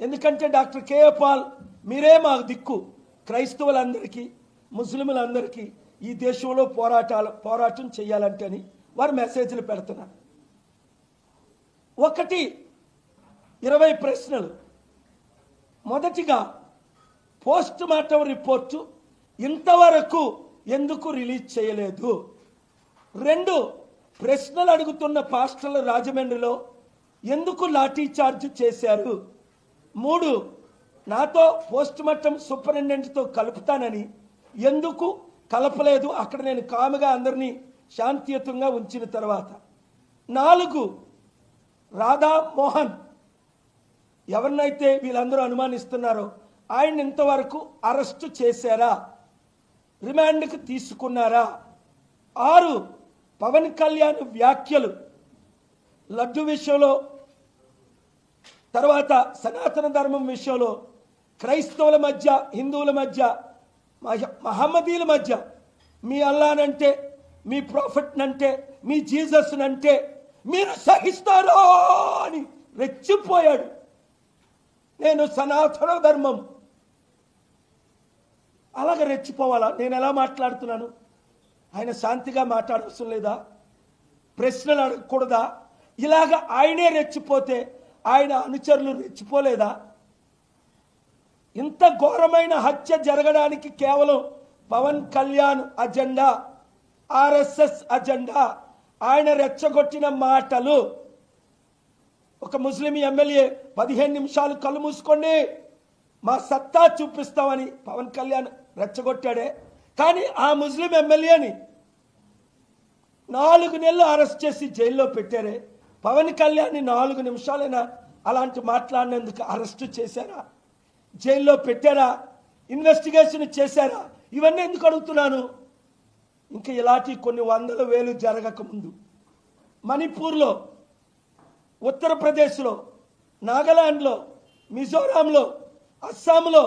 ఎందుకంటే doctor KA Paul మీరే మాకు దిక్కు, క్రైస్తవులందరికీ ముస్లింలందరికీ ఈ దేశంలో పోరాటం చేయాలంటే అని వారు మెసేజ్లు పెడుతున్నారు. 20 ప్రశ్నలు. మొదటిగా పోస్ట్ మార్టం రిపోర్టు ఇంతవరకు ఎందుకు రిలీజ్ చేయలేదు? 2 ప్రశ్నలు అడుగుతున్న పాస్టర్లు రాజమండ్రిలో ఎందుకు లాఠీ చార్జ్ చేశారు? 3 నాతో పోస్ట్ మార్టం సూపరింటెండెంట్తో కలుపుతానని ఎందుకు కలపలేదు? అక్కడ నేను కాముగా అందరినీ శాంతియుతంగా ఉంచిన తర్వాత. 4 రాధా మోహన్ ఎవరినైతే వీళ్ళందరూ అనుమానిస్తున్నారో ఆయన ఇంతవరకు అరెస్టు చేశారా, రిమాండ్కి తీసుకున్నారా? 6 పవన్ కళ్యాణ్ వ్యాఖ్యలు లడ్డు విషయంలో, తర్వాత సనాతన ధర్మం విషయంలో, క్రైస్తవుల మధ్య హిందువుల మధ్య మహమ్మదీల మధ్య మీ అల్లానంటే, మీ ప్రాఫెట్నంటే, మీ జీసస్నంటే మీరు సహిస్తారో అని రెచ్చిపోయాడు. నేను సనాతన ధర్మం అలాగ రెచ్చిపోవాలా? నేను ఎలా మాట్లాడుతున్నాను? ఆయన శాంతిగా మాట్లాడవలసిన లేదా? ప్రశ్నలు అడగకూడదా? ఇలాగ ఆయనే రెచ్చిపోతే ఆయన అనుచరులు రెచ్చిపోలేదా? ఇంత ఘోరమైన హత్య జరగడానికి కేవలం Pawan Kalyan agenda, RSS agenda, ఆయన రెచ్చగొట్టిన మాటలు. ఒక ముస్లిం ఎమ్మెల్యే 15 నిమిషాలు కళ్ళు మూసుకోండి మా సత్తా చూపిస్తామని పవన్ కళ్యాణ్ రెచ్చగొట్టాడే, కానీ ఆ ముస్లిం ఎమ్మెల్యేని 4 నెలలు అరెస్ట్ చేసి జైల్లో పెట్టారే. పవన్ కళ్యాణ్ని 4 నిమిషాలైనా అలాంటి మాట్లాడినందుకు అరెస్టు చేశారా? జైల్లో పెట్టారా? ఇన్వెస్టిగేషన్ చేశారా? ఇవన్నీ ఎందుకు అడుగుతున్నాను? ఇంకా ఇలాంటి కొన్ని 100,000 జరగకముందు మణిపూర్లో, ఉత్తరప్రదేశ్లో, నాగాలాండ్లో, మిజోరాంలో, అస్సాంలో,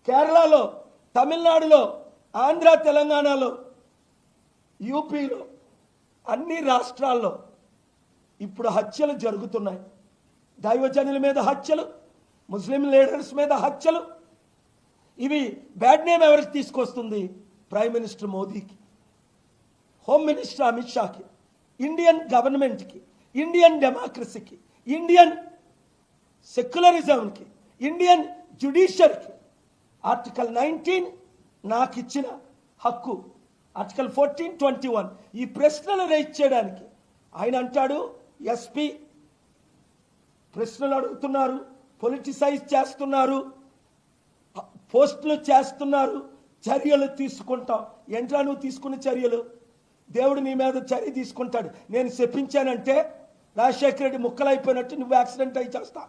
కేరళలో, తమిళనాడులో, ఆంధ్ర తెలంగాణలో, యూపీలో, అన్ని రాష్ట్రాల్లో ఇప్పుడు హత్యలు జరుగుతున్నాయి. దైవజనుల మీద హత్యలు, ముస్లిం లీడర్స్ మీద హత్యలు. ఇవి బ్యాడ్ నేమ్ ఎవరికి తీసుకొస్తుంది? ప్రైమ్ మినిస్టర్ మోదీకి, హోమ్ మినిస్టర్ అమిత్ షాకి, ఇండియన్ గవర్నమెంట్కి, ఇండియన్ డెమోక్రసీకి, ఇండియన్ సెక్యులరిజంకి, ఇండియన్ జ్యుడిషియరీకి. ఆర్టికల్ 19 నాకు ఇచ్చిన హక్కు, ఆర్టికల్ 14, 21 ఈ ప్రశ్నలు రైజ్ చేయడానికి. ఆయన అంటాడు ఎస్పీ ప్రశ్నలు అడుగుతున్నారు, పొలిటిసైజ్ చేస్తున్నారు, పోస్టులు చేస్తున్నారు, చర్యలు తీసుకుంటాం. ఏంట్రా నువ్వు తీసుకున్న చర్యలు? దేవుడు నీ మీద చర్య తీసుకుంటాడు. నేను చెప్పించానంటే రాజశేఖర రెడ్డి ముక్కలైపోయినట్టు నువ్వు యాక్సిడెంట్ అయి చేస్తా.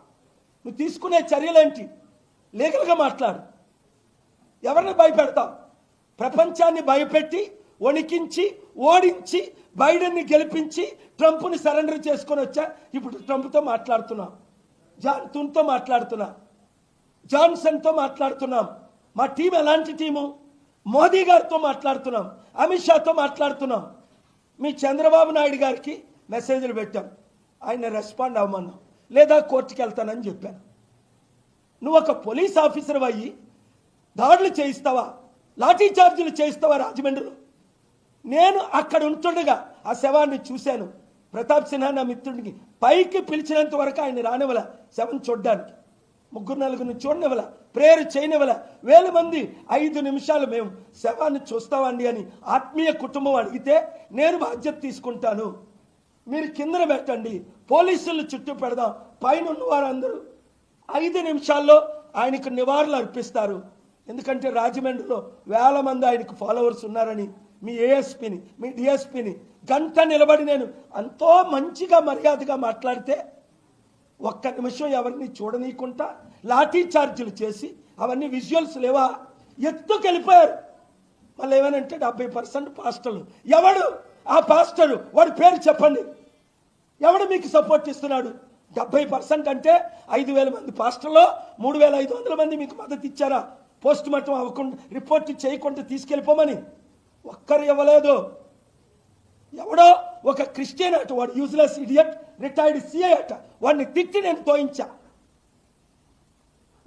నువ్వు తీసుకునే చర్యలేంటి? లీగల్గా మాట్లాడు. ఎవరిని భయపెడతావు? ప్రపంచాన్ని భయపెట్టి, వణికించి, ఓడించి, బైడెన్ని గెలిపించి ట్రంప్ని సరెండర్ చేసుకొని వచ్చా. ఇప్పుడు ట్రంప్తో మాట్లాడుతున్నాం, జాన్సన్తో మాట్లాడుతున్నాం, జాన్సన్తో మాట్లాడుతున్నాం. మా టీం ఎలాంటి టీము? మోదీ గారితో మాట్లాడుతున్నాం, అమిత్ షాతో మాట్లాడుతున్నాం. మీ చంద్రబాబు నాయుడు గారికి మెసేజ్లు పెట్టాం, ఆయన రెస్పాండ్ అవ్వమన్నాం, లేదా కోర్టుకి వెళ్తానని చెప్పాను. నువ్వు ఒక పోలీస్ ఆఫీసర్ అయ్యి దాడులు చేయిస్తావా, లాఠీ చార్జీలు చేయిస్తావా రాజమండ్రిలో? నేను అక్కడ ఉంటుండగా ఆ శవాన్ని చూశాను. ప్రతాప్ సిన్హా నా మిత్రుడికి పైకి పిలిచినంత వరకు ఆయన రానివ్వల శవం చూడడానికి. 3-4 చూడనివ్వల, ప్రేయర్ చేయనివ్వల. 1000 మంది 5 నిమిషాలు మేము శవాన్ని చూస్తామండి అని ఆత్మీయ కుటుంబం అడిగితే నేను బాధ్యత తీసుకుంటాను, మీరు కిందన పెట్టండి, పోలీసులు చుట్టూ పెడదాం, పైన ఉన్న వారందరూ 5 నిమిషాల్లో ఆయనకు నివాళులు అర్పిస్తారు. ఎందుకంటే రాజమండ్రిలో 1000 మంది ఆయనకు ఫాలోవర్స్ ఉన్నారని మీ ఏఎస్పీని, మీ డిఎస్పీని గంట నిలబడి నేను ఎంతో మంచిగా మర్యాదగా మాట్లాడితే 1 నిమిషం ఎవరిని చూడనీయకుండా లాఠీ చార్జీలు చేసి అవన్నీ విజువల్స్ లేవా? ఎత్తుకెళ్ళిపోయారు. మళ్ళీ ఏమనంటే 70% పాస్టర్లు. ఎవడు ఆ పాస్టరు? వాడి పేరు చెప్పండి. ఎవడు మీకు సపోర్ట్ ఇస్తున్నాడు? 70% అంటే 5,000 మంది పాస్టర్లో 3,500 మంది మీకు మద్దతు ఇచ్చారా? పోస్ట్ మార్టం అవ్వకుండా, రిపోర్ట్ చేయకుండా తీసుకెళ్ళిపోమని ఒక్కరు ఇవ్వలేదు. ఎవడో ఒక క్రిస్టియన్ అట, వాడు యూజ్లెస్ ఇడియట్, రిటైర్డ్ సిఐ అట, వాడిని తిట్టి నేను తోయించా.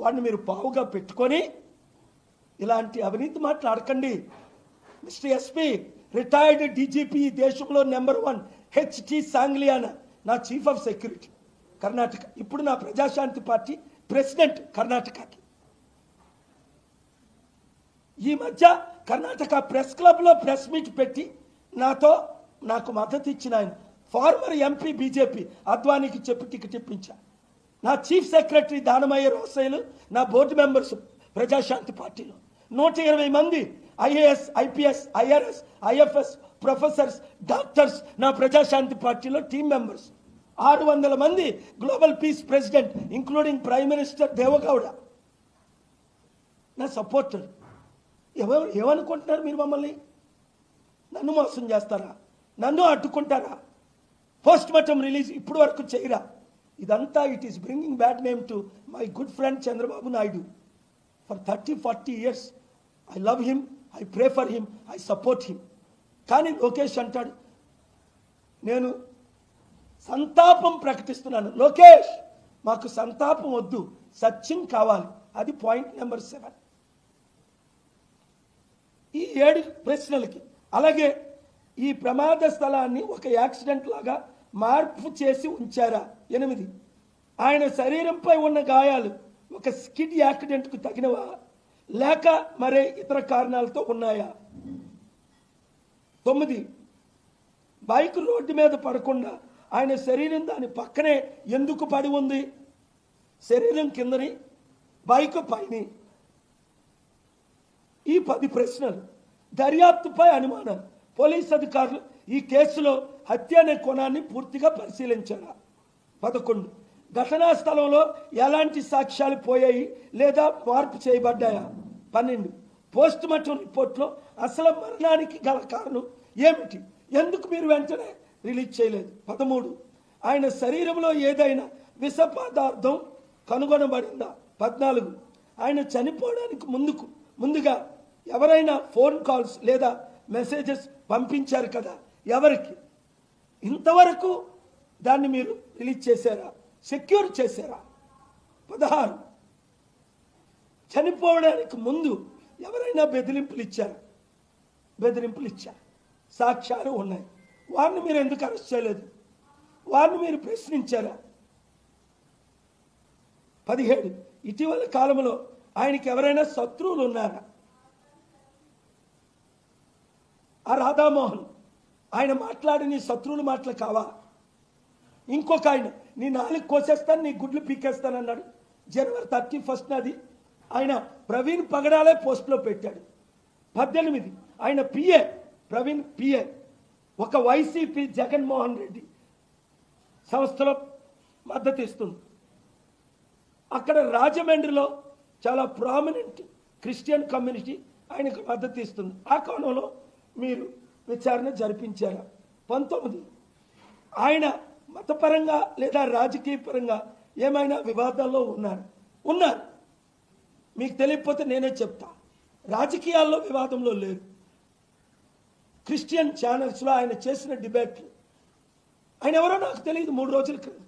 వాడిని మీరు పావుగా పెట్టుకొని ఇలాంటి అవినీతి మాట్లాడకండి. మిస్టర్ ఎస్పీ, రిటైర్డ్ డీజీపీ, దేశంలో #1 హెచ్టి సాంగ్లియానా నా చీఫ్ ఆఫ్ సెక్యూరిటీ కర్ణాటక, ఇప్పుడు నా ప్రజాశాంతి పార్టీ ప్రెసిడెంట్ కర్ణాటకకి. ఈ మధ్య కర్ణాటక ప్రెస్ క్లబ్లో ప్రెస్ మీట్ పెట్టి నాకు మద్దతు ఇచ్చిన ఆయన ఫార్మర్ ఎంపీ బీజేపీ అద్వానీకి చెప్పి టికెట్ ఇప్పించా. నా చీఫ్ సెక్రటరీ దానమయ్య రోసయ్యలు నా బోర్డు మెంబర్స్ ప్రజాశాంతి పార్టీలో 120 మంది IAS, IPS, IRS, IFS professors, doctors నా ప్రజాశాంతి పార్టీలో టీమ్ మెంబర్స్. 600 మంది global peace president including prime minister Deve Gowda నా సపోర్టర్. ఏమనుకుంటున్నారు మీరు? మమ్మల్ని నన్ను మోసం చేస్తారా? నన్ను అడ్డుకుంటారా? పోస్ట్ మార్టం రిలీజ్ ఇప్పుడు వరకు చేయరా? ఇదంతా it is bringing bad name to my good friend Chandrababu Naidu. For 30-40 years I love him, I pray for him, I support him. కానీ లోకేష్ అంటాడు నేను సంతాపం ప్రకటిస్తున్నాను. లోకేష్, మాకు సంతాపం వద్దు, సత్యం కావాలి. అది పాయింట్ నెంబర్ 7. ఈ 7 ప్రశ్నలకి. అలాగే ఈ ప్రమాద స్థలాన్ని ఒక యాక్సిడెంట్ లాగా మార్పు చేసి ఉంచారా? 8. ఆయన శరీరంపై ఉన్న గాయాలు ఒక స్కిడ్ యాక్సిడెంట్కు తగినవా లేక మరే ఇతర కారణాలతో ఉన్నాయా? 9. బైక్ రోడ్డు మీద పడకుండా ఆయన శరీరం దాని పక్కనే ఎందుకు పడి ఉంది? శరీరం కిందని, బైక్ పైన. ఈ 10 ప్రశ్నలు. దర్యాప్తుపై అనుమానాలు. పోలీస్ అధికారులు ఈ కేసులో హత్య అనే కోణాన్ని పూర్తిగా పరిశీలించారా? 11. ఘటనా స్థలంలో ఎలాంటి సాక్ష్యాలు పోయాయి లేదా మార్పు చేయబడ్డాయా? 12. పోస్ట్ మార్టం రిపోర్ట్లో అసలు మరణానికి గల కారణం ఏమిటి? ఎందుకు మీరు వెంటనే రిలీజ్ చేయలేదు? 13. ఆయన శరీరంలో ఏదైనా విష పదార్థం కనుగొనబడిందా? 14. ఆయన చనిపోవడానికి ముందుగా ఎవరైనా ఫోన్ కాల్స్ లేదా మెసేజెస్ పంపించారు కదా, ఎవరికి? ఇంతవరకు దాన్ని మీరు రిలీజ్ చేశారా? సెక్యూర్ చేశారా? 16. చనిపోవడానికి ముందు ఎవరైనా బెదిరింపులు ఇచ్చారు? సాక్ష్యాలు ఉన్నాయి. వారిని మీరు ఎందుకు అరెస్ట్ చేయలేదు? వారిని మీరు ప్రశ్నించారా? 17. ఇటీవల కాలంలో ఆయనకి ఎవరైనా శత్రువులు ఉన్నారా? ఆ రాధామోహన్ ఆయన మాట్లాడిన శత్రువుల మాటలు కావా? ఇంకొక ఆయన నీ నాలుగు కోసేస్తాను, నీ గుడ్లు పీకేస్తాను అన్నాడు. January 31st అది ఆయన ప్రవీణ్ పగడాలే పోస్ట్లో పెట్టాడు. 18. ఆయన పిఏ ప్రవీణ్ పిఏ ఒక వైసీపీ జగన్మోహన్ రెడ్డి సంస్థలో మద్దతు ఇస్తుంది. అక్కడ రాజమండ్రిలో చాలా ప్రామినెంట్ క్రిస్టియన్ కమ్యూనిటీ ఆయనకు మద్దతు ఇస్తుంది. ఆ కోణంలో మీరు విచారణ జరిపించారా? 19. ఆయన మతపరంగా లేదా రాజకీయ పరంగా ఏమైనా వివాదాల్లో ఉన్నారు. మీకు తెలియకపోతే నేనే చెప్తా. రాజకీయాల్లో వివాదంలో లేరు. క్రిస్టియన్ ఛానల్స్లో ఆయన చేసిన డిబేట్లు ఆయన ఎవరో నాకు తెలియదు 3 రోజుల క్రితం